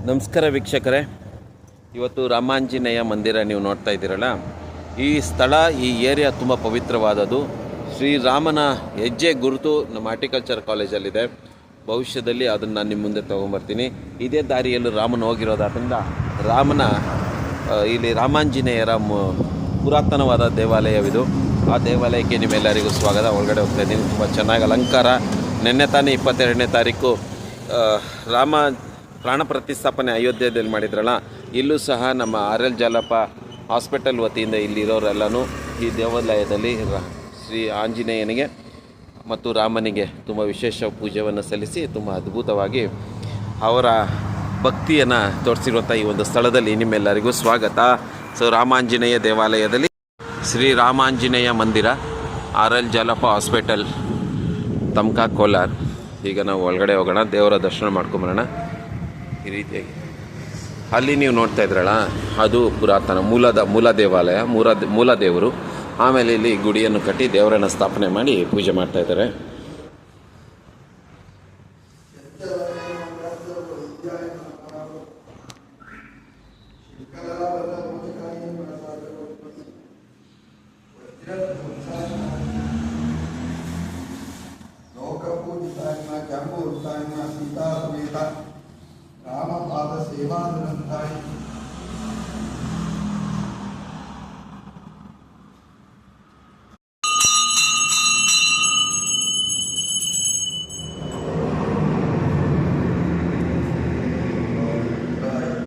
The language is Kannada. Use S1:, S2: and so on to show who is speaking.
S1: ನಮಸ್ಕಾರ ವೀಕ್ಷಕರೇ, ಇವತ್ತು ರಾಮಾಂಜನೇಯ ಮಂದಿರ ನೀವು ನೋಡ್ತಾ ಇದ್ದೀರಲ್ಲ, ಈ ಸ್ಥಳ, ಈ ಏರಿಯಾ ತುಂಬ ಪವಿತ್ರವಾದದ್ದು. ಶ್ರೀರಾಮನ ಹೆಜ್ಜೆ ಗುರುತು ನಮ್ಮ ಹಾರ್ಟಿಕಲ್ಚರ್ ಕಾಲೇಜಲ್ಲಿದೆ. ಭವಿಷ್ಯದಲ್ಲಿ ಅದನ್ನು ನಾನು ನಿಮ್ಮ ಮುಂದೆ ತೊಗೊಂಬರ್ತೀನಿ. ಇದೇ ದಾರಿಯಲ್ಲೂ ರಾಮನ ಹೋಗಿರೋದ್ರಿಂದ ಇಲ್ಲಿ ರಾಮಾಂಜನೇಯರ ಪುರಾತನವಾದ ದೇವಾಲಯವಿದು. ಆ ದೇವಾಲಯಕ್ಕೆ ನಿಮ್ಮೆಲ್ಲರಿಗೂ ಸ್ವಾಗತ. ಒಳಗಡೆ ಹೋಗ್ತಾ ಇದ್ದೀನಿ. ತುಂಬ ಚೆನ್ನಾಗಿ ಅಲಂಕಾರ. ನಿನ್ನೆ ತಾನೇ 22ನೇ ತಾರೀಕು ರಾಮ ಪ್ರಾಣ ಪ್ರತಿಷ್ಠಾಪನೆ ಅಯೋಧ್ಯೆಯಲ್ಲಿ ಮಾಡಿದ್ರಲ್ಲ, ಇಲ್ಲೂ ಸಹ ನಮ್ಮ RL ಜಾಲಪ್ಪ ಹಾಸ್ಪಿಟಲ್ ವತಿಯಿಂದ ಇಲ್ಲಿರೋರೆಲ್ಲನೂ ಈ ದೇವಾಲಯದಲ್ಲಿ ಶ್ರೀ ಆಂಜನೇಯನಿಗೆ ಮತ್ತು ರಾಮನಿಗೆ ತುಂಬ ವಿಶೇಷ ಪೂಜೆಯನ್ನು ಸಲ್ಲಿಸಿ ತುಂಬ ಅದ್ಭುತವಾಗಿ ಅವರ ಭಕ್ತಿಯನ್ನು ತೋರಿಸಿರುವಂಥ ಈ ಒಂದು ಸ್ಥಳದಲ್ಲಿ ನಿಮ್ಮೆಲ್ಲರಿಗೂ ಸ್ವಾಗತ. ರಾಮಾಂಜನೇಯ ದೇವಾಲಯದಲ್ಲಿ ಶ್ರೀ ರಾಮಾಂಜನೇಯ ಮಂದಿರ, RL ಜಾಲಪ್ಪ ಹಾಸ್ಪಿಟಲ್, ತಮ್ಕ, ಕೋಲಾರ. ಈಗ ನಾವು ಒಳಗಡೆ ಹೋಗೋಣ, ದೇವರ ದರ್ಶನ ಮಾಡ್ಕೊಂಬರೋಣ. ಈ ರೀತಿಯಾಗಿ ಅಲ್ಲಿ ನೀವು ನೋಡ್ತಾ ಇದ್ರಲ್ಲ, ಅದು ಪುರಾತನ ಮೂಲ ದೇವಾಲಯ, ಮೂಲ ದೇವರು. ಆಮೇಲೆ ಇಲ್ಲಿ ಗುಡಿಯನ್ನು ಕಟ್ಟಿ ದೇವರನ್ನು ಸ್ಥಾಪನೆ ಮಾಡಿ ಪೂಜೆ ಮಾಡ್ತಾ ಇದ್ದಾರೆ.
S2: ರಾಮಪಾದ ಸೇವಾನಿರಂತಾಯ